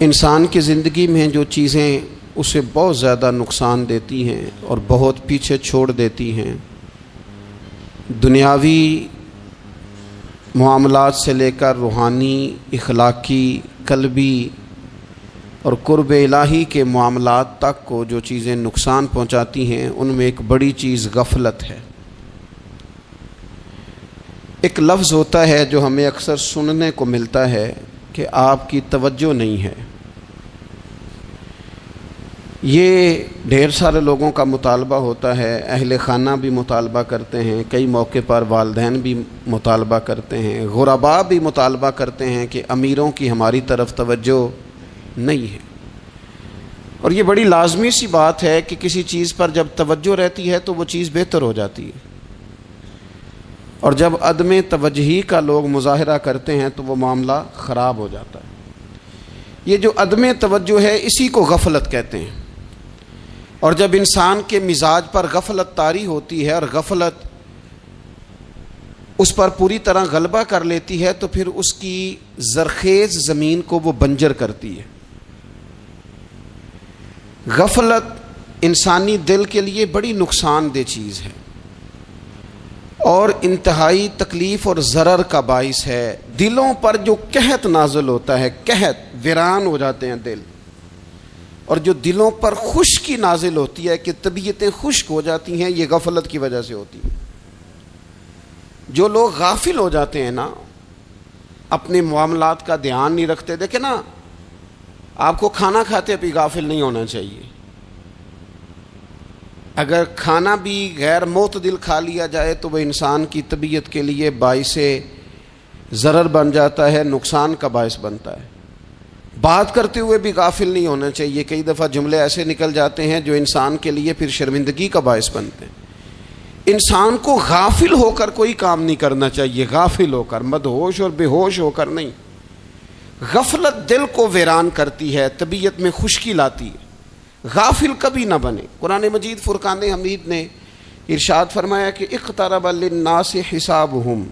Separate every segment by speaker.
Speaker 1: انسان کی زندگی میں جو چیزیں اسے بہت زیادہ نقصان دیتی ہیں اور بہت پیچھے چھوڑ دیتی ہیں، دنیاوی معاملات سے لے کر روحانی، اخلاقی، قلبی اور قرب الہی کے معاملات تک کو جو چیزیں نقصان پہنچاتی ہیں، ان میں ایک بڑی چیز غفلت ہے۔ ایک لفظ ہوتا ہے جو ہمیں اکثر سننے کو ملتا ہے کہ آپ کی توجہ نہیں ہے۔ یہ ڈھیر سارے لوگوں کا مطالبہ ہوتا ہے، اہل خانہ بھی مطالبہ کرتے ہیں، کئی موقع پر والدین بھی مطالبہ کرتے ہیں، غرباء بھی مطالبہ کرتے ہیں کہ امیروں کی ہماری طرف توجہ نہیں ہے۔ اور یہ بڑی لازمی سی بات ہے کہ کسی چیز پر جب توجہ رہتی ہے تو وہ چیز بہتر ہو جاتی ہے، اور جب عدم توجہی کا لوگ مظاہرہ کرتے ہیں تو وہ معاملہ خراب ہو جاتا ہے۔ یہ جو عدم توجہ ہے اسی کو غفلت کہتے ہیں، اور جب انسان کے مزاج پر غفلت طاری ہوتی ہے اور غفلت اس پر پوری طرح غلبہ کر لیتی ہے تو پھر اس کی زرخیز زمین کو وہ بنجر کرتی ہے۔ غفلت انسانی دل کے لیے بڑی نقصان دہ چیز ہے اور انتہائی تکلیف اور ضرر کا باعث ہے۔ دلوں پر جو قحط نازل ہوتا ہے، قحط، ویران ہو جاتے ہیں دل، اور جو دلوں پر خشکی نازل ہوتی ہے کہ طبیعتیں خشک ہو جاتی ہیں، یہ غفلت کی وجہ سے ہوتی ہے۔ جو لوگ غافل ہو جاتے ہیں نا، اپنے معاملات کا دھیان نہیں رکھتے، دیکھیں نا، آپ کو کھانا کھاتے بھی غافل نہیں ہونا چاہیے۔ اگر کھانا بھی غیر معتدل کھا لیا جائے تو وہ انسان کی طبیعت کے لیے باعث ضرر بن جاتا ہے، نقصان کا باعث بنتا ہے۔ بات کرتے ہوئے بھی غافل نہیں ہونا چاہیے، کئی دفعہ جملے ایسے نکل جاتے ہیں جو انسان کے لیے پھر شرمندگی کا باعث بنتے ہیں۔ انسان کو غافل ہو کر کوئی کام نہیں کرنا چاہیے، غافل ہو کر، مدہوش اور بے ہوش ہو کر نہیں۔ غفلت دل کو ویران کرتی ہے، طبیعت میں خشکی لاتی ہے۔ غافل کبھی نہ بنے۔ قرآن مجید فرقان حمید نے ارشاد فرمایا کہ اقترب للناس حسابہم،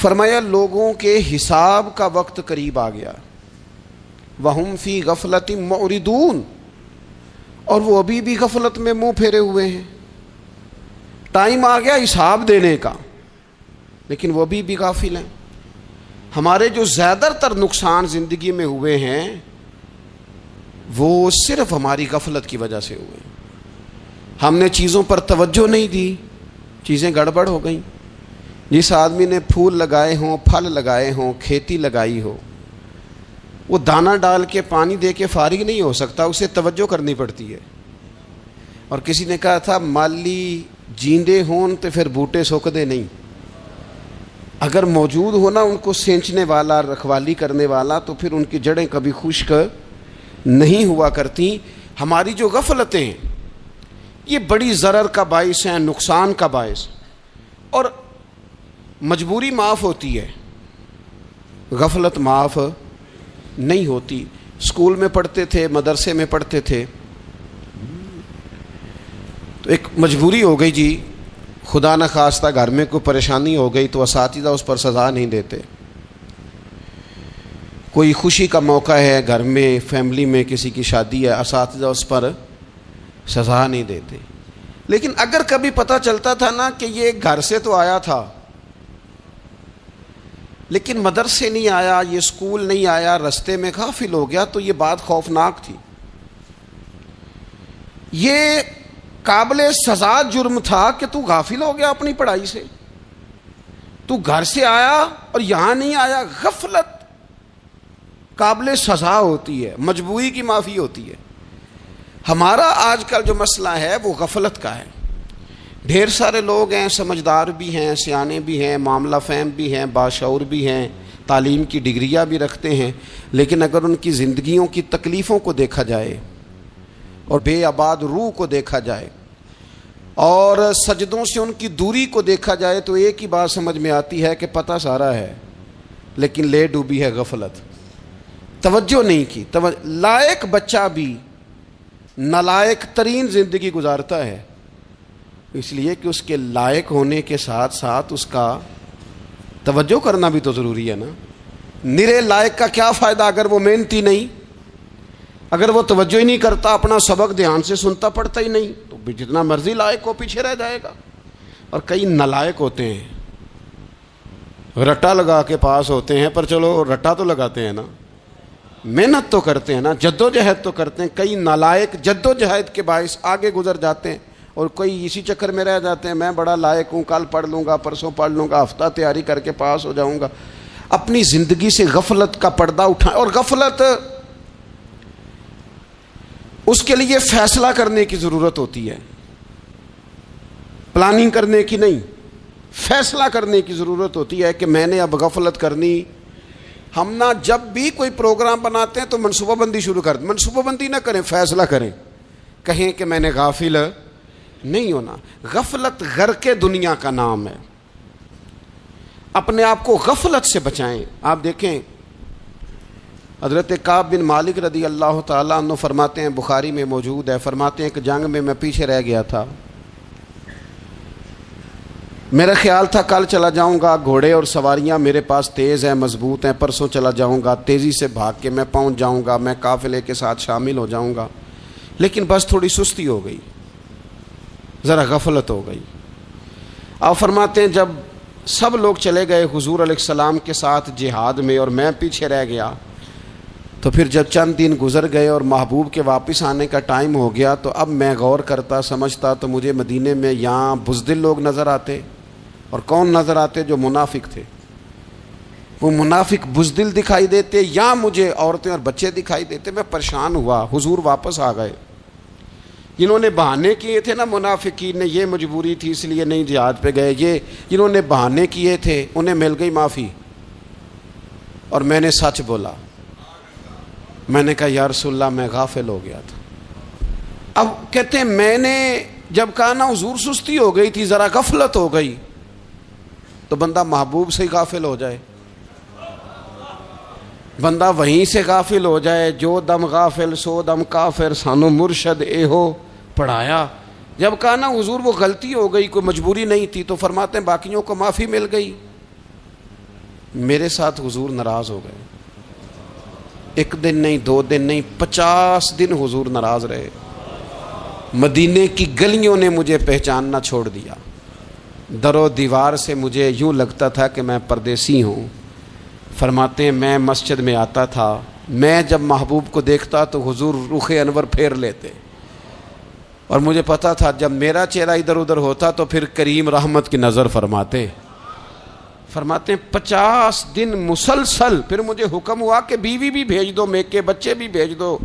Speaker 1: فرمایا لوگوں کے حساب کا وقت قریب آ گیا، وہم فی غفلۃ معرضون، اور وہ ابھی بھی غفلت میں منہ پھیرے ہوئے ہیں۔ ٹائم آ گیا حساب دینے کا، لیکن وہ ابھی بھی غافل ہیں۔ ہمارے جو زیادہ تر نقصان زندگی میں ہوئے ہیں وہ صرف ہماری غفلت کی وجہ سے ہوئے۔ ہم نے چیزوں پر توجہ نہیں دی، چیزیں گڑبڑ ہو گئیں۔ جس آدمی نے پھول لگائے ہوں، پھل لگائے ہوں، کھیتی لگائی ہو، وہ دانہ ڈال کے پانی دے کے فارغ نہیں ہو سکتا، اسے توجہ کرنی پڑتی ہے۔ اور کسی نے کہا تھا مالی جیندے ہون تو پھر بوٹے سوکدے نہیں، اگر موجود ہونا ان کو سینچنے والا، رکھوالی کرنے والا، تو پھر ان کی جڑیں کبھی خشک نہیں ہوا کرتی۔ ہماری جو غفلتیں ہیں یہ بڑی ضرر کا باعث ہیں، نقصان کا باعث، اور مجبوری معاف ہوتی ہے، غفلت معاف نہیں ہوتی۔ اسکول میں پڑھتے تھے، مدرسے میں پڑھتے تھے، تو ایک مجبوری ہو گئی جی، خدا نہ خواستہ گھر میں کوئی پریشانی ہو گئی تو اساتذہ اس پر سزا نہیں دیتے۔ کوئی خوشی کا موقع ہے گھر میں، فیملی میں کسی کی شادی ہے، اساتذہ اس پر سزا نہیں دیتے۔ لیکن اگر کبھی پتہ چلتا تھا نا کہ یہ گھر سے تو آیا تھا لیکن مدرسے نہیں آیا، یہ اسکول نہیں آیا، رستے میں غافل ہو گیا، تو یہ بات خوفناک تھی۔ یہ قابل سزا جرم تھا کہ تو غافل ہو گیا اپنی پڑھائی سے، تو گھر سے آیا اور یہاں نہیں آیا۔ غفلت قابل سزا ہوتی ہے، مجبوری کی معافی ہوتی ہے۔ ہمارا آج کل جو مسئلہ ہے وہ غفلت کا ہے۔ ڈھیر سارے لوگ ہیں، سمجھدار بھی ہیں، سیانے بھی ہیں، معاملہ فہم بھی ہیں، باشعور بھی ہیں، تعلیم کی ڈگریاں بھی رکھتے ہیں، لیکن اگر ان کی زندگیوں کی تکلیفوں کو دیکھا جائے اور بے آباد روح کو دیکھا جائے اور سجدوں سے ان کی دوری کو دیکھا جائے تو ایک ہی بات سمجھ میں آتی ہے کہ پتہ سارا ہے لیکن لے ڈوبی ہے غفلت، توجہ نہیں کی۔ لائق بچہ بھی نالائق ترین زندگی گزارتا ہے، اس لیے کہ اس کے لائق ہونے کے ساتھ ساتھ اس کا توجہ کرنا بھی تو ضروری ہے نا۔ نرے لائق کا کیا فائدہ اگر وہ محنتی نہیں، اگر وہ توجہ ہی نہیں کرتا، اپنا سبق دھیان سے سنتا پڑھتا ہی نہیں، تو جتنا مرضی لائق ہو پیچھے رہ جائے گا۔ اور کئی نالائق ہوتے ہیں، رٹا لگا کے پاس ہوتے ہیں، پر چلو رٹا تو لگاتے ہیں نا، محنت تو کرتے ہیں نا، جد و جہد تو کرتے ہیں۔ کئی نالائق جد و جہد کے باعث آگے گزر جاتے ہیں، اور کوئی اسی چکر میں رہ جاتے ہیں، میں بڑا لائق ہوں، کل پڑھ لوں گا، پرسوں پڑھ لوں گا، ہفتہ تیاری کر کے پاس ہو جاؤں گا۔ اپنی زندگی سے غفلت کا پردہ اٹھائیں، اور غفلت اس کے لیے فیصلہ کرنے کی ضرورت ہوتی ہے، پلاننگ کرنے کی نہیں، فیصلہ کرنے کی ضرورت ہوتی ہے کہ میں نے اب غفلت کرنی۔ ہم نہ جب بھی کوئی پروگرام بناتے ہیں تو منصوبہ بندی شروع کر دیں، منصوبہ بندی نہ کریں، فیصلہ کریں، کہیں کہ میں نے غافل نہیں ہونا۔ غفلت غرق دنیا کا نام ہے، اپنے آپ کو غفلت سے بچائیں۔ آپ دیکھیں حضرت کعب بن مالک رضی اللہ تعالیٰ عنہ فرماتے ہیں، بخاری میں موجود ہے، فرماتے ہیں کہ جنگ میں پیچھے رہ گیا تھا، میرا خیال تھا کل چلا جاؤں گا، گھوڑے اور سواریاں میرے پاس تیز ہیں، مضبوط ہیں، پرسوں چلا جاؤں گا، تیزی سے بھاگ کے میں پہنچ جاؤں گا، میں قافلے کے ساتھ شامل ہو جاؤں گا، لیکن بس تھوڑی سستی ہو گئی، ذرا غفلت ہو گئی۔ آپ فرماتے ہیں جب سب لوگ چلے گئے حضور علیہ السلام کے ساتھ جہاد میں اور میں پیچھے رہ گیا، تو پھر جب چند دن گزر گئے اور محبوب کے واپس آنے کا ٹائم ہو گیا، تو اب میں غور کرتا سمجھتا تو مجھے مدینے میں یہاں بزدل لوگ نظر آتے، اور کون نظر آتے؟ جو منافق تھے، وہ منافق بزدل دکھائی دیتے، یا مجھے عورتیں اور بچے دکھائی دیتے۔ میں پریشان ہوا، حضور واپس آ گئے۔ جنہوں نے بہانے کیے تھے نا منافقین نے، یہ مجبوری تھی اس لیے نہیں جہاد پہ گئے، یہ جنہوں نے بہانے کیے تھے انہیں مل گئی معافی، اور میں نے سچ بولا، میں نے کہا یا رسول اللہ میں غافل ہو گیا تھا۔ اب کہتے ہیں میں نے جب کہا نا حضور سستی ہو گئی تھی، ذرا غفلت ہو گئی، تو بندہ محبوب سے ہی غافل ہو جائے، بندہ وہیں سے غافل ہو جائے۔ جو دم غافل سو دم کافر، سانو مرشد اے ہو پڑھایا۔ جب کہا نا حضور وہ غلطی ہو گئی، کوئی مجبوری نہیں تھی، تو فرماتے ہیں باقیوں کو معافی مل گئی، میرے ساتھ حضور ناراض ہو گئے۔ ایک دن نہیں، 2 دن نہیں، 50 دن حضور ناراض رہے۔ مدینے کی گلیوں نے مجھے پہچاننا چھوڑ دیا، در و دیوار سے مجھے یوں لگتا تھا کہ میں پردیسی ہوں۔ فرماتے ہیں میں مسجد میں آتا تھا، میں جب محبوب کو دیکھتا تو حضور رخ انور پھیر لیتے، اور مجھے پتا تھا جب میرا چہرہ ادھر ادھر ہوتا تو پھر کریم رحمت کی نظر فرماتے۔ فرماتے ہیں 50 دن مسلسل، پھر مجھے حکم ہوا کہ بیوی بھی بھیج دو، میکے بچے بھی بھیج دو،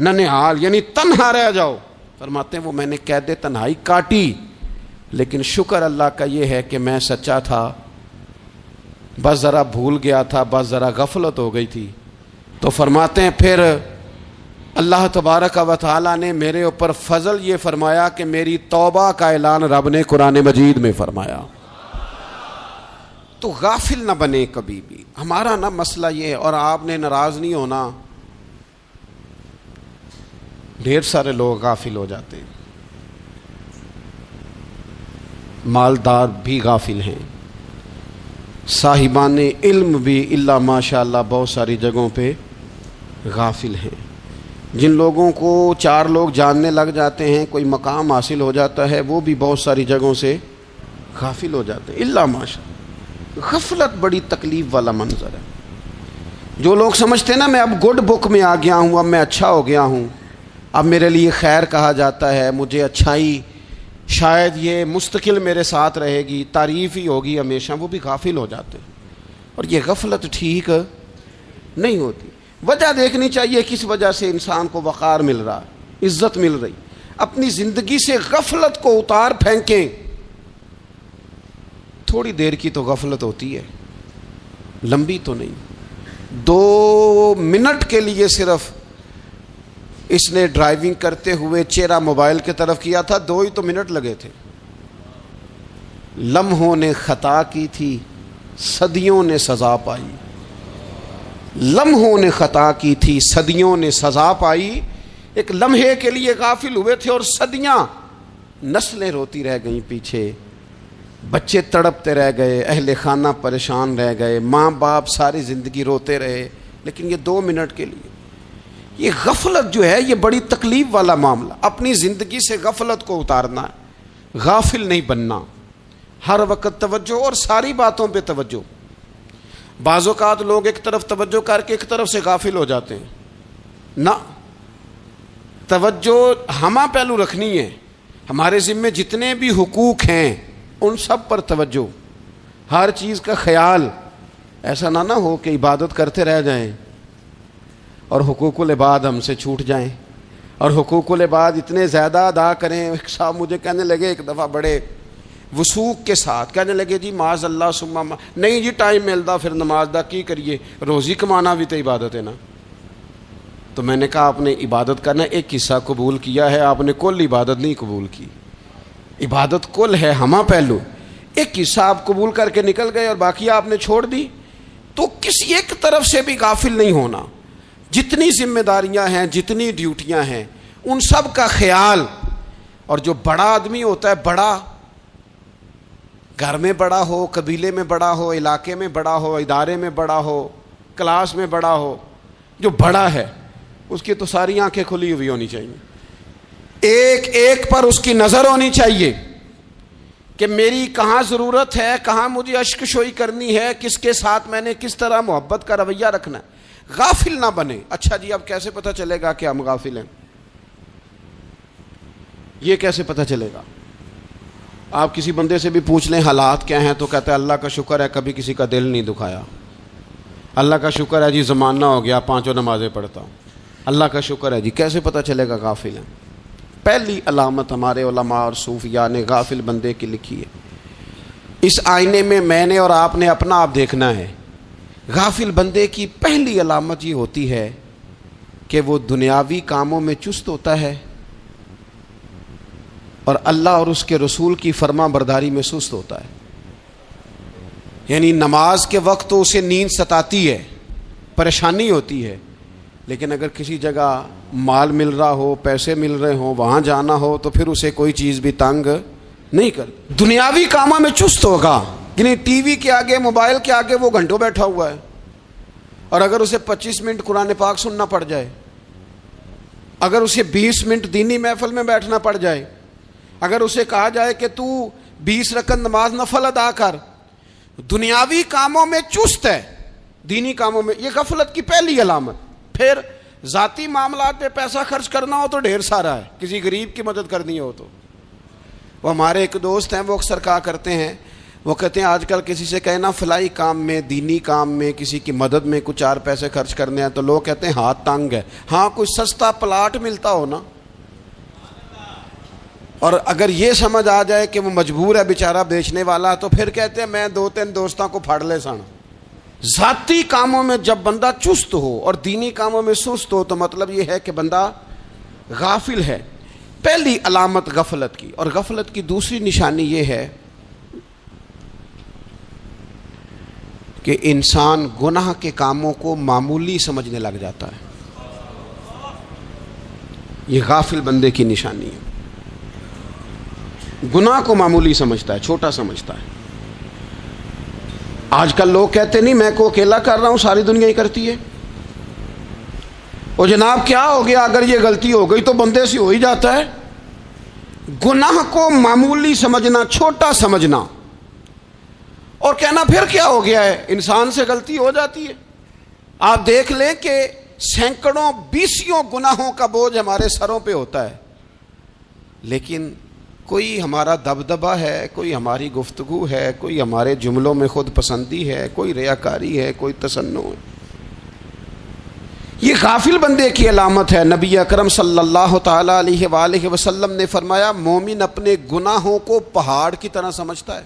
Speaker 1: ننہال یعنی تنہا رہ جاؤ۔ فرماتے ہیں وہ میں نے قید تنہائی کاٹی، لیکن شکر اللہ کا یہ ہے کہ میں سچا تھا، بس ذرا بھول گیا تھا، بس ذرا غفلت ہو گئی تھی۔ تو فرماتے ہیں پھر اللہ تبارک و تعالیٰ نے میرے اوپر فضل یہ فرمایا کہ میری توبہ کا اعلان رب نے قرآن مجید میں فرمایا۔ تو غافل نہ بنے کبھی بھی۔ ہمارا نا مسئلہ یہ ہے، اور آپ نے ناراض نہیں ہونا، ڈھیر سارے لوگ غافل ہو جاتے ہیں، مالدار بھی غافل ہیں، صاحبان علم بھی الا ماشاء اللہ بہت ساری جگہوں پہ غافل ہیں۔ جن لوگوں کو 4 لوگ جاننے لگ جاتے ہیں، کوئی مقام حاصل ہو جاتا ہے، وہ بھی بہت ساری جگہوں سے غافل ہو جاتے ہیں الا ماشاء اللہ۔ غفلت بڑی تکلیف والا منظر ہے۔ جو لوگ سمجھتے ہیں نا میں اب گڈ بک میں آ گیا ہوں، اب میں اچھا ہو گیا ہوں، اب میرے لیے خیر کہا جاتا ہے، مجھے اچھائی شاید یہ مستقل میرے ساتھ رہے گی، تعریف ہی ہوگی ہمیشہ، وہ بھی غافل ہو جاتے ہیں۔ اور یہ غفلت ٹھیک نہیں ہوتی۔ وجہ دیکھنی چاہیے کس وجہ سے انسان کو وقار مل رہا، عزت مل رہی۔ اپنی زندگی سے غفلت کو اتار پھینکیں۔ تھوڑی دیر کی تو غفلت ہوتی ہے، لمبی تو نہیں۔ 2 منٹ کے لیے صرف اس نے ڈرائیونگ کرتے ہوئے چہرہ موبائل کی طرف کیا تھا، 2 ہی تو منٹ لگے تھے۔ لمحوں نے خطا کی تھی، صدیوں نے سزا پائی۔ لمحوں نے خطا کی تھی، صدیوں نے سزا پائی۔ ایک لمحے کے لیے غافل ہوئے تھے اور صدیاں، نسلیں روتی رہ گئیں پیچھے۔ بچے تڑپتے رہ گئے، اہل خانہ پریشان رہ گئے، ماں باپ ساری زندگی روتے رہے، لیکن یہ 2 منٹ کے لیے۔ یہ غفلت جو ہے یہ بڑی تکلیف والا معاملہ۔ اپنی زندگی سے غفلت کو اتارنا ہے، غافل نہیں بننا، ہر وقت توجہ اور ساری باتوں پہ توجہ۔ بعض اوقات لوگ ایک طرف توجہ کر کے ایک طرف سے غافل ہو جاتے ہیں، نہ، توجہ ہمہ پہلو رکھنی ہے۔ ہمارے ذمے جتنے بھی حقوق ہیں ان سب پر توجہ، ہر چیز کا خیال، ایسا نہ ہو کہ عبادت کرتے رہ جائیں اور حقوق العباد ہم سے چھوٹ جائیں، اور حقوق العباد اتنے زیادہ ادا کریں۔ ایک صاحب مجھے کہنے لگے ایک دفعہ بڑے وثوق کے ساتھ، کہنے لگے جی معاذ اللہ ثم نہیں جی ٹائم ملتا پھر نماز دا کی کریے، روزی کمانا بھی تو عبادت ہے نا۔ تو میں نے کہا آپ نے عبادت کرنا ایک حصہ قبول کیا ہے، آپ نے کل عبادت نہیں قبول کی۔ عبادت کل ہے، ہمہ پہلو، ایک حصہ آپ قبول کر کے نکل گئے اور باقی آپ نے چھوڑ دی۔ تو کسی ایک طرف سے بھی غافل نہیں ہونا، جتنی ذمہ داریاں ہیں، جتنی ڈیوٹیاں ہیں، ان سب کا خیال۔ اور جو بڑا آدمی ہوتا ہے، بڑا، گھر میں بڑا ہو، قبیلے میں بڑا ہو، علاقے میں بڑا ہو، ادارے میں بڑا ہو، کلاس میں بڑا ہو، جو بڑا ہے اس کی تو ساری آنکھیں کھلی ہوئی ہونی چاہیے، ایک ایک پر اس کی نظر ہونی چاہیے کہ میری کہاں ضرورت ہے، کہاں مجھے اشک شوئی کرنی ہے، کس کے ساتھ میں نے کس طرح محبت کا رویہ رکھنا ہے، غافل نہ بنے۔ اچھا جی اب کیسے پتہ چلے گا کہ ہم غافل ہیں؟ یہ کیسے پتہ چلے گا؟ آپ کسی بندے سے بھی پوچھ لیں حالات کیا ہیں تو کہتا ہے اللہ کا شکر ہے کبھی کسی کا دل نہیں دکھایا، اللہ کا شکر ہے جی زمانہ ہو گیا 5 نمازیں پڑھتا ہوں، اللہ کا شکر ہے جی۔ کیسے پتہ چلے گا غافل ہیں؟ پہلی علامت ہمارے علماء اور صوفیاء نے غافل بندے کی لکھی ہے۔ اس آئینے میں نے اور آپ نے اپنا آپ دیکھنا ہے۔ غافل بندے کی پہلی علامت یہ ہوتی ہے کہ وہ دنیاوی کاموں میں چست ہوتا ہے اور اللہ اور اس کے رسول کی فرما برداری میں سست ہوتا ہے۔ یعنی نماز کے وقت تو اسے نیند ستاتی ہے، پریشانی ہوتی ہے، لیکن اگر کسی جگہ مال مل رہا ہو، پیسے مل رہے ہوں، وہاں جانا ہو تو پھر اسے کوئی چیز بھی تنگ نہیں کر۔ دنیاوی کاموں میں چست ہوگا، یعنی ٹی وی کے آگے، موبائل کے آگے وہ گھنٹوں بیٹھا ہوا ہے، اور اگر اسے 25 منٹ قرآن پاک سننا پڑ جائے، اگر اسے 20 منٹ دینی محفل میں بیٹھنا پڑ جائے، اگر اسے کہا جائے کہ تو 20 رکعت نماز نفل ادا کر، دنیاوی کاموں میں چست ہے، دینی کاموں میں، یہ غفلت کی پہلی علامت۔ پھر ذاتی معاملات پہ پیسہ خرچ کرنا ہو تو ڈھیر سارا ہے، کسی غریب کی مدد کرنی ہو تو۔ وہ ہمارے ایک دوست ہیں، وہ اکثر کہا کرتے ہیں، وہ کہتے ہیں آج کل کسی سے کہنا فلائی کام میں، دینی کام میں، کسی کی مدد میں کچھ 4 پیسے خرچ کرنے ہیں تو لوگ کہتے ہیں ہاتھ تنگ ہے۔ ہاں کوئی سستا پلاٹ ملتا ہو نا، اور اگر یہ سمجھ آ جائے کہ وہ مجبور ہے بیچارہ بیچنے والا، تو پھر کہتے ہیں میں 2-3 دوستوں کو پھاڑ لے سن۔ ذاتی کاموں میں جب بندہ چست ہو اور دینی کاموں میں سست ہو تو مطلب یہ ہے کہ بندہ غافل ہے۔ پہلی علامت غفلت کی۔ اور غفلت کی دوسری نشانی یہ ہے کہ انسان گناہ کے کاموں کو معمولی سمجھنے لگ جاتا ہے، یہ غافل بندے کی نشانی ہے۔ گناہ کو معمولی سمجھتا ہے، چھوٹا سمجھتا ہے۔ آج کل لوگ کہتے نہیں میں کو اکیلا کر رہا ہوں، ساری دنیا ہی کرتی ہے۔ اور جناب کیا ہو گیا اگر یہ غلطی ہو گئی تو بندے سے ہو ہی جاتا ہے۔ گناہ کو معمولی سمجھنا، چھوٹا سمجھنا، اور کہنا پھر کیا ہو گیا ہے، انسان سے غلطی ہو جاتی ہے۔ آپ دیکھ لیں کہ سینکڑوں بیسیوں گناہوں کا بوجھ ہمارے سروں پہ ہوتا ہے، لیکن کوئی ہمارا دبدبہ ہے، کوئی ہماری گفتگو ہے، کوئی ہمارے جملوں میں خود پسندی ہے، کوئی ریاکاری ہے، کوئی تصنع ہے۔ یہ غافل بندے کی علامت ہے۔ نبی اکرم صلی اللہ تعالی علیہ وآلہ وسلم نے فرمایا مومن اپنے گناہوں کو پہاڑ کی طرح سمجھتا ہے،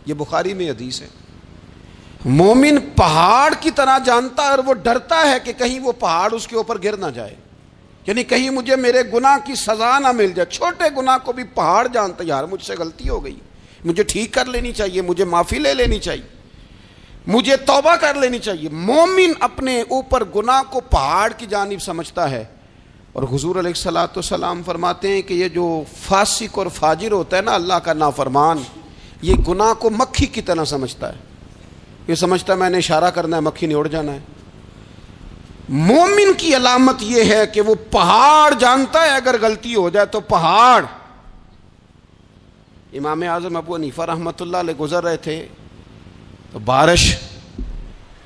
Speaker 1: یہ بخاری میں حدیث ہے۔ مومن پہاڑ کی طرح جانتا ہے اور وہ ڈرتا ہے کہ کہیں وہ پہاڑ اس کے اوپر گر نہ جائے، یعنی کہیں مجھے میرے گناہ کی سزا نہ مل جائے۔ چھوٹے گناہ کو بھی پہاڑ جانتا ہے، یار مجھ سے غلطی ہو گئی، مجھے ٹھیک کر لینی چاہیے، مجھے معافی لے لینی چاہیے، مجھے توبہ کر لینی چاہیے۔ مومن اپنے اوپر گناہ کو پہاڑ کی جانب سمجھتا ہے۔ اور حضور علیہ الصلوۃ والسلام فرماتے ہیں کہ یہ جو فاسق اور فاجر ہوتا ہے نا، اللہ کا نافرمان، یہ گناہ کو مکھی کی طرح سمجھتا ہے. یہ سمجھتا ہے میں نے اشارہ کرنا ہے, مکھی نے اڑ جانا ہے. مومن کی علامت یہ ہے کہ وہ پہاڑ جانتا ہے اگر غلطی ہو جائے تو پہاڑ. امام اعظم ابو حنیفہ رحمۃ اللہ علیہ گزر رہے تھے تو بارش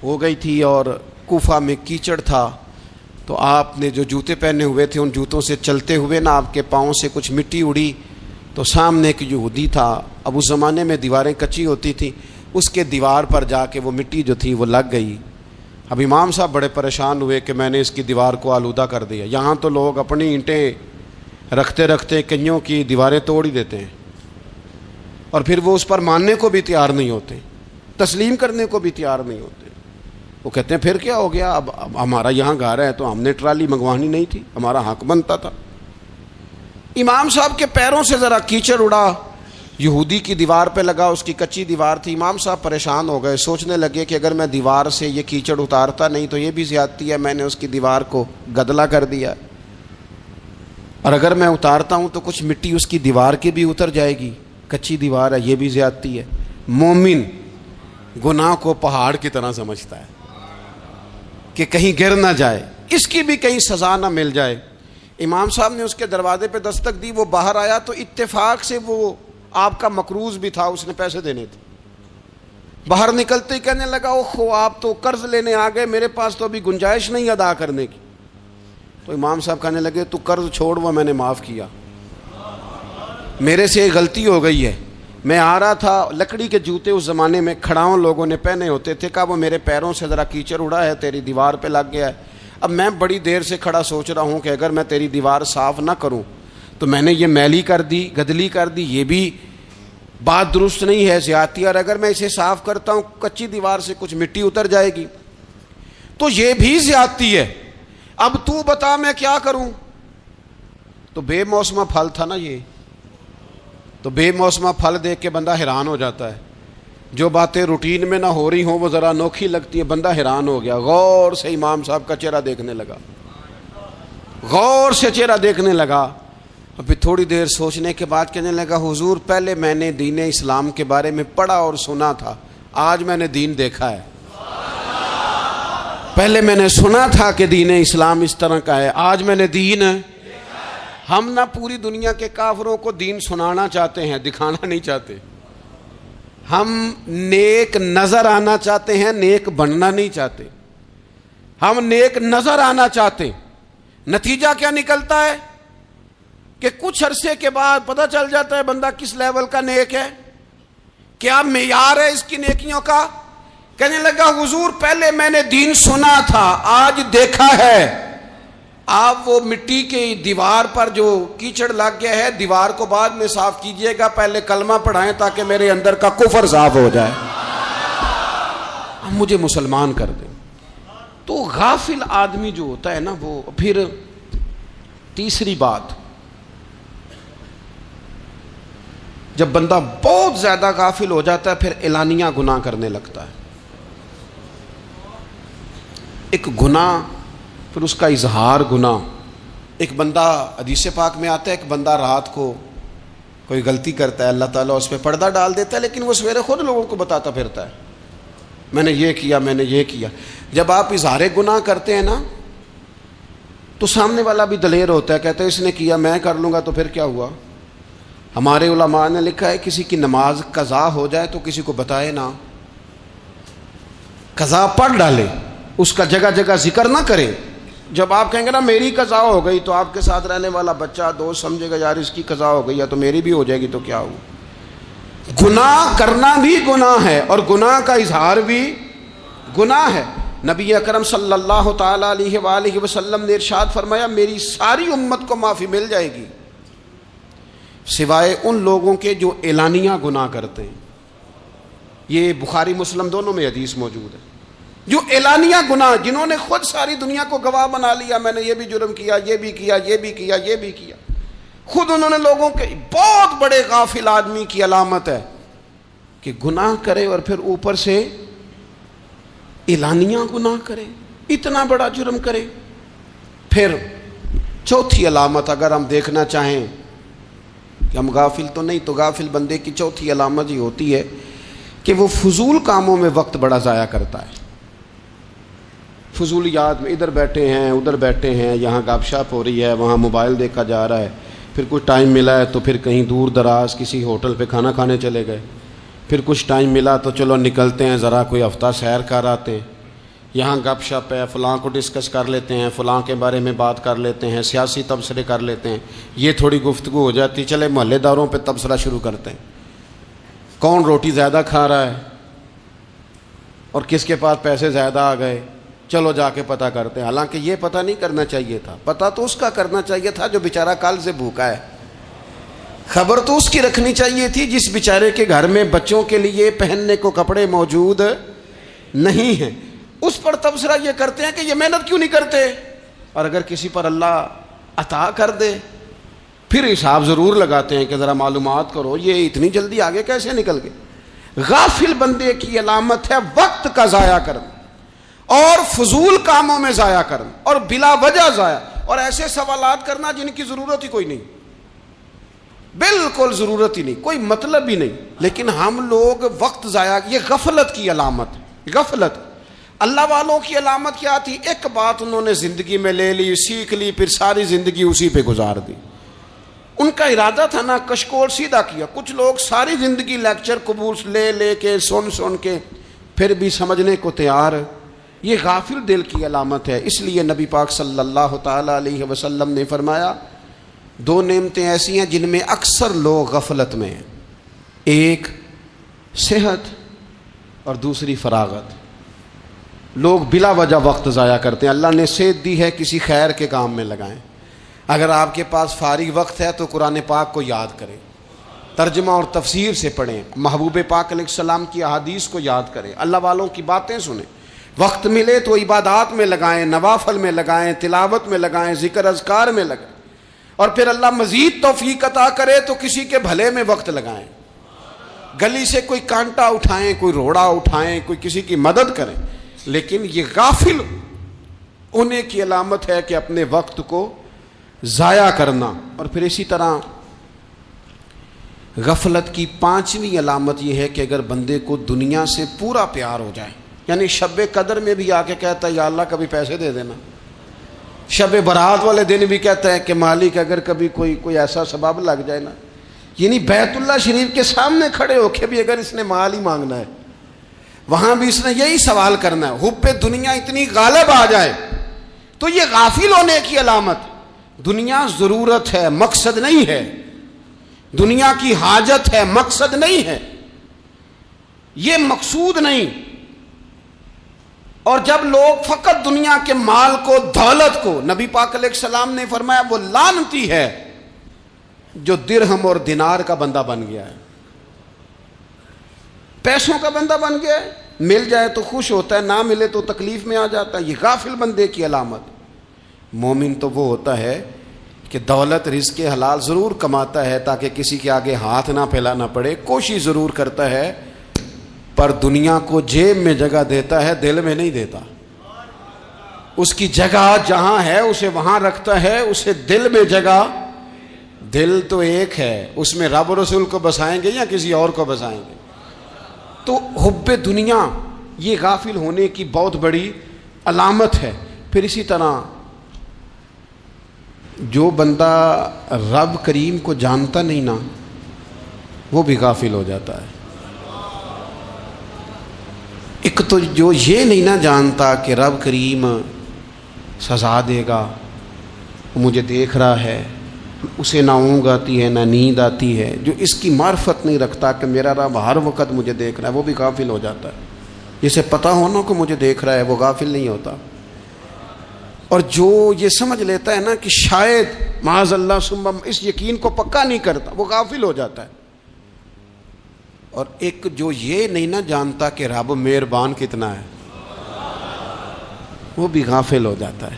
Speaker 1: ہو گئی تھی اور کوفہ میں کیچڑ تھا, تو آپ نے جو جوتے پہنے ہوئے تھے ان جوتوں سے چلتے ہوئے نا آپ کے پاؤں سے کچھ مٹی اڑی, تو سامنے ایک یہودی تھا. اب اس زمانے میں دیواریں کچی ہوتی تھی, اس کے دیوار پر جا کے وہ مٹی جو تھی وہ لگ گئی. اب امام صاحب بڑے پریشان ہوئے کہ میں نے اس کی دیوار کو آلودہ کر دیا. یہاں تو لوگ اپنی اینٹیں رکھتے رکھتے کئیوں کی دیواریں توڑ ہی دیتے ہیں, اور پھر وہ اس پر ماننے کو بھی تیار نہیں ہوتے, تسلیم کرنے کو بھی تیار نہیں ہوتے. وہ کہتے ہیں پھر کیا ہو گیا, اب ہمارا یہاں گھر ہے تو ہم نے ٹرالی منگوانی نہیں تھی, ہمارا حق بنتا تھا. امام صاحب کے پیروں سے ذرا کیچڑ اڑا, یہودی کی دیوار پہ لگا, اس کی کچی دیوار تھی. امام صاحب پریشان ہو گئے, سوچنے لگے کہ اگر میں دیوار سے یہ کیچڑ اتارتا نہیں تو یہ بھی زیادتی ہے, میں نے اس کی دیوار کو گدلا کر دیا, اور اگر میں اتارتا ہوں تو کچھ مٹی اس کی دیوار کی بھی اتر جائے گی, کچی دیوار ہے, یہ بھی زیادتی ہے. مومن گناہ کو پہاڑ کی طرح سمجھتا ہے کہ کہیں گر نہ جائے, اس کی بھی کہیں سزا نہ مل جائے. امام صاحب نے اس کے دروازے پہ دستک دی, وہ باہر آیا تو اتفاق سے وہ آپ کا مقروض بھی تھا, اس نے پیسے دینے تھے. باہر نکلتے ہی کہنے لگا اوہو آپ تو قرض لینے آ گئے, میرے پاس تو ابھی گنجائش نہیں ادا کرنے کی. تو امام صاحب کہنے لگے تو قرض چھوڑ, وہ میں نے معاف کیا, میرے سے ایک غلطی ہو گئی ہے. میں آ رہا تھا, لکڑی کے جوتے اس زمانے میں کھڑاؤں لوگوں نے پہنے ہوتے تھے, کہا وہ میرے پیروں سے ذرا کیچڑ اڑا ہے, تیری دیوار پہ لگ گیا ہے. اب میں بڑی دیر سے کھڑا سوچ رہا ہوں کہ اگر میں تیری دیوار صاف نہ کروں تو میں نے یہ میلی کر دی, گدلی کر دی, یہ بھی بات درست نہیں ہے, زیادتی. اور اگر میں اسے صاف کرتا ہوں کچی دیوار سے کچھ مٹی اتر جائے گی تو یہ بھی زیادتی ہے. اب تو بتا میں کیا کروں. تو بے موسمہ پھل تھا نا یہ, تو بے موسمہ پھل دیکھ کے بندہ حیران ہو جاتا ہے. جو باتیں روٹین میں نہ ہو رہی ہوں وہ ذرا انوکھی لگتی ہے, بندہ حیران ہو گیا. غور سے امام صاحب کا چہرہ دیکھنے لگا, غور سے چہرہ دیکھنے لگا. اور پھر تھوڑی دیر سوچنے کے بعد کہنے لگا حضور پہلے میں نے دین اسلام کے بارے میں پڑھا اور سنا تھا, آج میں نے دین دیکھا ہے. پہلے میں نے سنا تھا کہ دین اسلام اس طرح کا ہے, آج میں نے دین. ہم نہ پوری دنیا کے کافروں کو دین سنانا چاہتے ہیں, دکھانا نہیں چاہتے. ہم نیک نظر آنا چاہتے ہیں, نیک بننا نہیں چاہتے. ہم نیک نظر آنا چاہتے. نتیجہ کیا نکلتا ہے کہ کچھ عرصے کے بعد پتہ چل جاتا ہے بندہ کس لیول کا نیک ہے, کیا معیار ہے اس کی نیکیوں کا. کہنے لگا حضور پہلے میں نے دین سنا تھا, آج دیکھا ہے. آپ وہ مٹی کی دیوار پر جو کیچڑ لگ گیا ہے, دیوار کو بعد میں صاف کیجئے گا, پہلے کلمہ پڑھائیں تاکہ میرے اندر کا کفر صاف ہو جائے, مجھے مسلمان کر دیں. تو غافل آدمی جو ہوتا ہے نا وہ. پھر تیسری بات, جب بندہ بہت زیادہ غافل ہو جاتا ہے پھر اعلانیہ گناہ کرنے لگتا ہے. ایک گناہ پھر اس کا اظہار گناہ. ایک بندہ حدیث پاک میں آتا ہے, ایک بندہ رات کو کوئی غلطی کرتا ہے, اللہ تعالیٰ اس پہ پردہ ڈال دیتا ہے, لیکن وہ سویرے خود لوگوں کو بتاتا پھرتا ہے میں نے یہ کیا, میں نے یہ کیا. جب آپ اظہار گناہ کرتے ہیں نا تو سامنے والا بھی دلیر ہوتا ہے, کہتا ہے اس نے کیا میں کر لوں گا تو پھر کیا ہوا. ہمارے علماء نے لکھا ہے کسی کی نماز قضا ہو جائے تو کسی کو بتائے نہ, قضا پڑھ ڈالے, اس کا جگہ جگہ ذکر نہ کرے. جب آپ کہیں گے نا میری قضا ہو گئی تو آپ کے ساتھ رہنے والا بچہ دوست سمجھے گا یار اس کی قضا ہو گئی یا تو میری بھی ہو جائے گی تو کیا ہو. گناہ کرنا بھی گناہ ہے اور گناہ کا اظہار بھی گناہ ہے. نبی اکرم صلی اللہ تعالیٰ علیہ وآلہ وسلم نے ارشاد فرمایا میری ساری امت کو معافی مل جائے گی سوائے ان لوگوں کے جو اعلانیہ گناہ کرتے ہیں. یہ بخاری مسلم دونوں میں حدیث موجود ہے. جو اعلانیہ گناہ, جنہوں نے خود ساری دنیا کو گواہ بنا لیا, میں نے یہ بھی جرم کیا, یہ بھی کیا, یہ بھی کیا, یہ بھی کیا, خود انہوں نے لوگوں کے. بہت بڑے غافل آدمی کی علامت ہے کہ گناہ کرے اور پھر اوپر سے اعلانیہ گناہ کرے, اتنا بڑا جرم کرے. پھر چوتھی علامت اگر ہم دیکھنا چاہیں کہ ہم غافل تو نہیں. تو غافل بندے کی چوتھی علامت یہ ہوتی ہے کہ وہ فضول کاموں میں وقت بڑا ضائع کرتا ہے. فضولیات میں ادھر بیٹھے ہیں ادھر بیٹھے ہیں, یہاں گپ شپ ہو رہی ہے, وہاں موبائل دیکھا جا رہا ہے, پھر کچھ ٹائم ملا ہے تو پھر کہیں دور دراز کسی ہوٹل پہ کھانا کھانے چلے گئے, پھر کچھ ٹائم ملا تو چلو نکلتے ہیں ذرا کوئی ہفتہ سیر کر آتے ہیں, یہاں گپ شپ ہے, فلاں کو ڈسکس کر لیتے ہیں, فلاں کے بارے میں بات کر لیتے ہیں, سیاسی تبصرے کر لیتے ہیں, یہ تھوڑی گفتگو ہو جاتی, چلے محلے داروں پہ تبصرہ شروع کرتے ہیں, کون روٹی زیادہ کھا رہا ہے اور کس کے پاس پیسے زیادہ آ گئے, چلو جا کے پتہ کرتے ہیں. حالانکہ یہ پتہ نہیں کرنا چاہیے تھا, پتہ تو اس کا کرنا چاہیے تھا جو بیچارہ کل سے بھوکا ہے. خبر تو اس کی رکھنی چاہیے تھی جس بیچارے کے گھر میں بچوں کے لیے پہننے کو کپڑے موجود نہیں ہیں. اس پر تبصرہ یہ کرتے ہیں کہ یہ محنت کیوں نہیں کرتے, اور اگر کسی پر اللہ عطا کر دے پھر حساب ضرور لگاتے ہیں کہ ذرا معلومات کرو یہ اتنی جلدی آگے کیسے نکل گئے. غافل بندے کی علامت ہے وقت کا ضائع کرنا اور فضول کاموں میں ضائع کرنا اور بلا وجہ ضائع, اور ایسے سوالات کرنا جن کی ضرورت ہی کوئی نہیں, بالکل ضرورت ہی نہیں, کوئی مطلب ہی نہیں, لیکن ہم لوگ وقت ضائع. یہ غفلت کی علامت, غفلت. اللہ والوں کی علامت کیا تھی؟ ایک بات انہوں نے زندگی میں لے لی, سیکھ لی, پھر ساری زندگی اسی پہ گزار دی. ان کا ارادہ تھا نا کشکول سیدھا کیا. کچھ لوگ ساری زندگی لیکچر قبول لے لے کے سن کے پھر بھی سمجھنے کو تیار. یہ غافل دل کی علامت ہے. اس لیے نبی پاک صلی اللہ تعالی علیہ وسلم نے فرمایا دو نعمتیں ایسی ہیں جن میں اکثر لوگ غفلت میں ہیں, ایک صحت اور دوسری فراغت. لوگ بلا وجہ وقت ضائع کرتے ہیں. اللہ نے صحت دی ہے, کسی خیر کے کام میں لگائیں. اگر آپ کے پاس فارغ وقت ہے تو قرآن پاک کو یاد کریں, ترجمہ اور تفسیر سے پڑھیں, محبوب پاک علیہ السلام کی احادیث کو یاد کریں, اللہ والوں کی باتیں سنیں. وقت ملے تو عبادات میں لگائیں, نوافل میں لگائیں, تلاوت میں لگائیں, ذکر اذکار میں لگائیں, اور پھر اللہ مزید توفیق عطا کرے تو کسی کے بھلے میں وقت لگائیں. گلی سے کوئی کانٹا اٹھائیں, کوئی روڑا اٹھائیں, کوئی کسی کی مدد کریں. لیکن یہ غافل ہونے کی علامت ہے کہ اپنے وقت کو ضائع کرنا. اور پھر اسی طرح غفلت کی پانچویں علامت یہ ہے کہ اگر بندے کو دنیا سے پورا پیار ہو جائے, یعنی شب قدر میں بھی آ کے کہتا ہے یا اللہ کبھی پیسے دے دینا, شب برات والے دن بھی کہتا ہے کہ مالک اگر کبھی کوئی ایسا سبب لگ جائے نا, یعنی بیت اللہ شریف کے سامنے کھڑے ہو کے بھی اگر اس نے مال ہی مانگنا ہے وہاں بھی اس نے یہی سوال کرنا ہے, حب پہ دنیا اتنی غالب آ جائے. تو یہ غافل ہونے کی علامت. دنیا ضرورت ہے, مقصد نہیں ہے. دنیا کی حاجت ہے, مقصد نہیں ہے. یہ مقصود نہیں. اور جب لوگ فقط دنیا کے مال کو, دولت کو, نبی پاک علیہ السلام نے فرمایا وہ لعنتی ہے جو درہم اور دینار کا بندہ بن گیا ہے, پیسوں کا بندہ بن گیا ہے. مل جائے تو خوش ہوتا ہے, نہ ملے تو تکلیف میں آ جاتا ہے. یہ غافل بندے کی علامت. مومن تو وہ ہوتا ہے کہ دولت رزق حلال ضرور کماتا ہے تاکہ کسی کے آگے ہاتھ نہ پھیلانا پڑے, کوشش ضرور کرتا ہے, پر دنیا کو جیب میں جگہ دیتا ہے, دل میں نہیں دیتا. اس کی جگہ جہاں ہے اسے وہاں رکھتا ہے, اسے دل میں جگہ. دل تو ایک ہے, اس میں رب رسول کو بسائیں گے یا کسی اور کو بسائیں گے. تو حب دنیا یہ غافل ہونے کی بہت بڑی علامت ہے. پھر اسی طرح جو بندہ رب کریم کو جانتا نہیں نا وہ بھی غافل ہو جاتا ہے. ایک تو جو یہ نہیں نہ جانتا کہ رب کریم سزا دے گا, مجھے دیکھ رہا ہے, اسے نہ اونگ آتی ہے نہ نیند آتی ہے, جو اس کی معرفت نہیں رکھتا کہ میرا رب ہر وقت مجھے دیکھ رہا ہے, وہ بھی غافل ہو جاتا ہے. جسے پتہ ہونا کہ مجھے دیکھ رہا ہے وہ غافل نہیں ہوتا. اور جو یہ سمجھ لیتا ہے نا کہ شاید معاذ اللہ ثم, اس یقین کو پکا نہیں کرتا, وہ غافل ہو جاتا ہے. اور ایک جو یہ نہیں نہ جانتا کہ رب مہربان کتنا ہے وہ بھی غافل ہو جاتا ہے.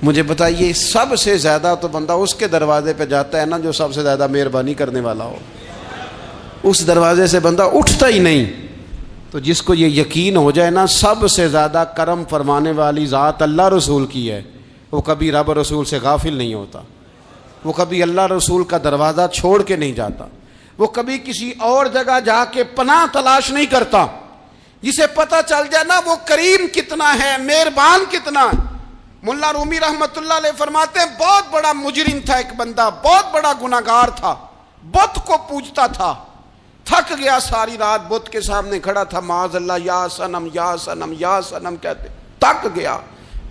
Speaker 1: مجھے بتائیے سب سے زیادہ تو بندہ اس کے دروازے پہ جاتا ہے نا جو سب سے زیادہ مہربانی کرنے والا ہو, اس دروازے سے بندہ اٹھتا ہی نہیں. تو جس کو یہ یقین ہو جائے نا سب سے زیادہ کرم فرمانے والی ذات اللہ رسول کی ہے, وہ کبھی رب رسول سے غافل نہیں ہوتا. وہ کبھی اللہ رسول کا دروازہ چھوڑ کے نہیں جاتا، وہ کبھی کسی اور جگہ جا کے پناہ تلاش نہیں کرتا۔ جسے پتہ چل جائے نا وہ کریم کتنا ہے، مہربان کتنا ہے۔ ملا رومی رحمت اللہ علیہ فرماتے ہیں بہت بڑا مجرم تھا ایک بندہ، بہت بڑا گناہگار تھا، بت کو پوجتا تھا، تھک گیا، ساری رات بت کے سامنے کھڑا تھا، معاذ اللہ یا صنم یا صنم یا صنم کہتے، تھک گیا،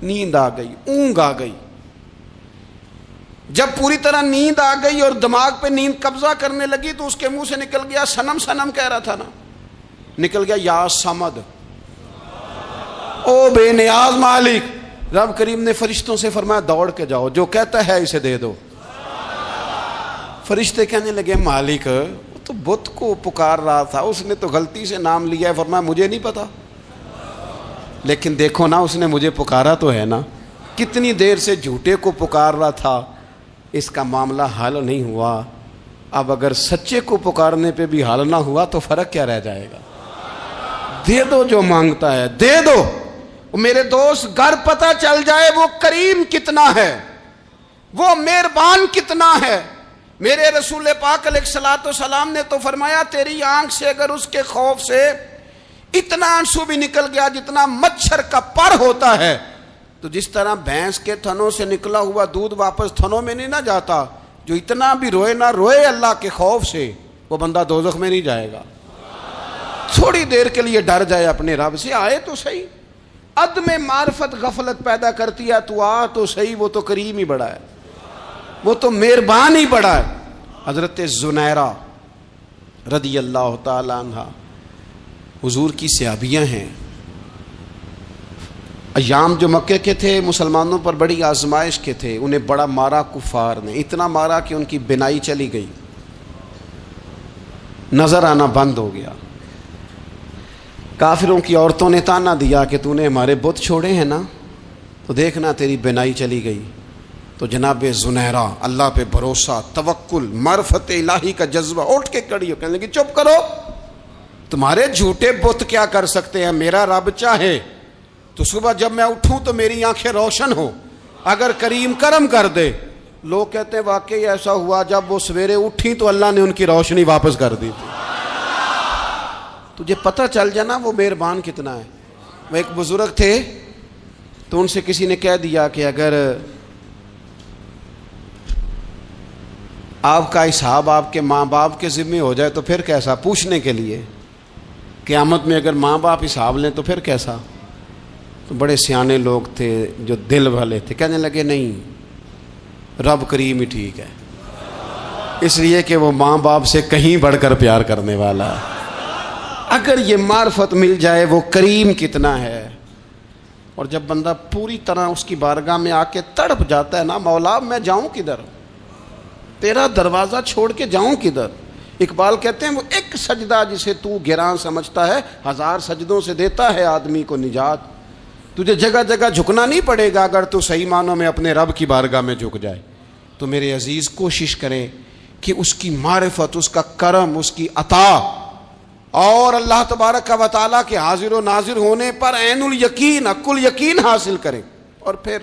Speaker 1: نیند آ گئی، اونگ آ گئی۔ جب پوری طرح نیند آ گئی اور دماغ پہ نیند قبضہ کرنے لگی تو اس کے منہ سے نکل گیا، صنم صنم کہہ رہا تھا نا، نکل گیا یا صمد، او بے نیاز مالک۔ رب کریم نے فرشتوں سے فرمایا دوڑ کے جاؤ، جو کہتا ہے اسے دے دو۔ فرشتے کہنے لگے مالک وہ تو بت کو پکار رہا تھا، اس نے تو غلطی سے نام لیا ہے۔ فرمایا مجھے نہیں پتا، لیکن دیکھو نا اس نے مجھے پکارا تو ہے نا، کتنی دیر سے جھوٹے کو پکار رہا تھا، اس کا معاملہ حل نہیں ہوا، اب اگر سچے کو پکارنے پہ بھی حل نہ ہوا تو فرق کیا رہ جائے گا؟ دے دو جو مانگتا ہے، دے دو۔ میرے دوست گھر پتہ چل جائے وہ کریم کتنا ہے، وہ مہربان کتنا ہے۔ میرے رسول پاک علیہ الصلوۃ والسلام نے تو فرمایا تیری آنکھ سے اگر اس کے خوف سے اتنا آنسو بھی نکل گیا جتنا مچھر کا پر ہوتا ہے، تو جس طرح بھینس کے تھنوں سے نکلا ہوا دودھ واپس تھنوں میں نہیں نہ جاتا، جو اتنا بھی روئے نہ روئے اللہ کے خوف سے، وہ بندہ دوزخ میں نہیں جائے گا۔ تھوڑی دیر کے لیے ڈر جائے اپنے رب سے، آئے تو صحیح۔ عدم معرفت غفلت پیدا کرتی ہے، تو آ تو صحیح، وہ تو کریم ہی بڑا ہے، وہ تو مہربان ہی بڑا ہے۔ حضرت زنیرہ رضی اللہ تعالی عنہ حضور کی صحابیاں ہیں۔ ایام جو مکے کے تھے مسلمانوں پر بڑی آزمائش کے تھے، انہیں بڑا مارا کفار نے، اتنا مارا کہ ان کی بینائی چلی گئی، نظر آنا بند ہو گیا۔ کافروں کی عورتوں نے تانا دیا کہ تو نے ہمارے بت چھوڑے ہیں نا، تو دیکھنا تیری بینائی چلی گئی۔ تو جناب زنیرہ اللہ پہ بھروسہ، توکل، معرفت الہی کا جذبہ، اٹھ کے کھڑی ہو کہنے لگی چپ کرو، تمہارے جھوٹے بت کیا کر سکتے ہیں، میرا رب چاہے تو صبح جب میں اٹھوں تو میری آنکھیں روشن ہو، اگر کریم کرم کر دے۔ لوگ کہتے ہیں واقعی ایسا ہوا، جب وہ سویرے اٹھی تو اللہ نے ان کی روشنی واپس کر دی تھی۔ تجھے پتہ چل جانا وہ مہربان کتنا ہے۔ وہ ایک بزرگ تھے تو ان سے کسی نے کہہ دیا کہ اگر آپ کا حساب آپ کے ماں باپ کے ذمہ ہو جائے تو پھر کیسا، پوچھنے کے لیے قیامت میں اگر ماں باپ حساب لیں تو پھر کیسا۔ تو بڑے سیانے لوگ تھے جو دل والے تھے، کہنے لگے نہیں، رب کریم ہی ٹھیک ہے، اس لیے کہ وہ ماں باپ سے کہیں بڑھ کر پیار کرنے والا ہے۔ اگر یہ معرفت مل جائے وہ کریم کتنا ہے۔ اور جب بندہ پوری طرح اس کی بارگاہ میں آ کے تڑپ جاتا ہے نا، مولا میں جاؤں کدھر، تیرا دروازہ چھوڑ کے جاؤں کدھر۔ اقبال کہتے ہیں وہ ایک سجدہ جسے تو گراں سمجھتا ہے، 1000 سجدوں سے دیتا ہے آدمی کو نجات۔ تجھے جگہ جگہ جھکنا نہیں پڑے گا اگر تو صحیح معنوں میں اپنے رب کی بارگاہ میں جھک جائے۔ تو میرے عزیز کوشش کریں کہ اس کی معرفت، اس کا کرم، اس کی عطا اور اللہ تبارک و تعالیٰ کے حاضر و ناظر ہونے پر عین الیقین، حق الیقین حاصل کریں۔ اور پھر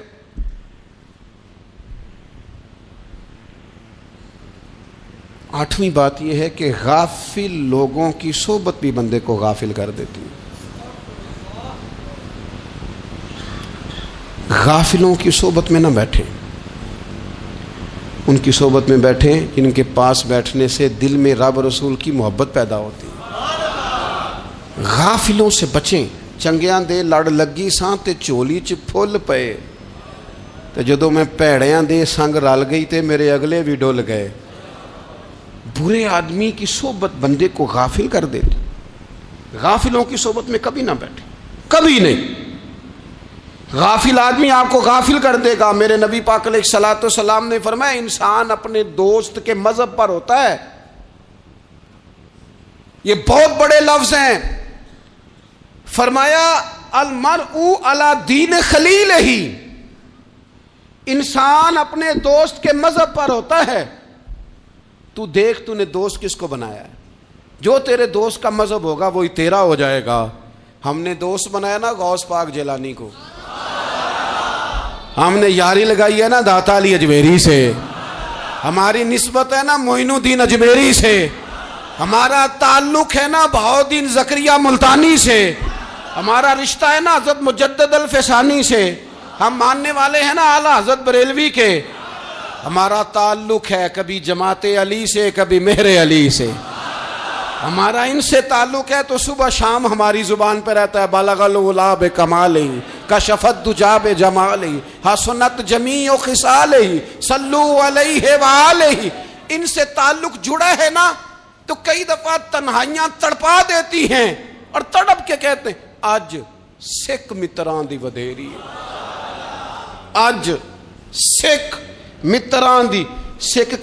Speaker 1: 8ویں بات یہ ہے کہ غافل لوگوں کی صحبت بھی بندے کو غافل کر دیتی ہے۔ غافلوں کی صحبت میں نہ بیٹھیں، ان کی صحبت میں بیٹھیں جن کے پاس بیٹھنے سے دل میں رب رسول کی محبت پیدا ہوتی ہے۔ غافلوں سے بچیں۔ چنگیاں دے لڑ لگی ساں تے چولی چ پھل پئے، تے جدوں میں پیڑیاں دے سنگ رل گئی تے میرے اگلے بھی ڈول گئے۔ برے آدمی کی صحبت بندے کو غافل کر دیتی۔ غافلوں کی صحبت میں کبھی نہ بیٹھیں، کبھی نہیں۔ غافل آدمی آپ کو غافل کر دے گا۔ میرے نبی پاک علیہ الصلوۃ والسلام نے فرمایا انسان اپنے دوست کے مذہب پر ہوتا ہے۔ یہ بہت بڑے لفظ ہیں۔ فرمایا المرء علی دین خلیلہ، انسان اپنے دوست کے مذہب پر ہوتا ہے۔ تو دیکھ تو نے دوست کس کو بنایا ہے، جو تیرے دوست کا مذہب ہوگا وہی تیرا ہو جائے گا۔ ہم نے دوست بنایا نا غوث پاک جیلانی کو، ہم نے یاری لگائی ہے نا داتا علی اجمیری سے، ہماری نسبت ہے نا معین الدین اجمیری سے، ہمارا تعلق ہے نا بہاؤالدین زکریا ملتانی سے، ہمارا رشتہ ہے نا حضرت مجدد الفسانی سے، ہم ماننے والے ہیں نا اعلیٰ حضرت بریلوی کے، ہمارا تعلق ہے کبھی جماعت علی سے کبھی مہر علی سے، ہمارا ان سے تعلق ہے تو صبح شام ہماری زبان پہ رہتا ہے بالغ العلا بکمالہ کشف الدجی بجمالہ حسنت جمیع خصالہ صلوا علیہ وآلہ۔ ان سے تعلق جڑا ہے نا تو کئی دفعہ تنہائیاں تڑپا دیتی ہیں اور تڑپ کے کہتے ہیں اج سکھ متران دی ودیری ہے، اج سکھ متران دی، سکھ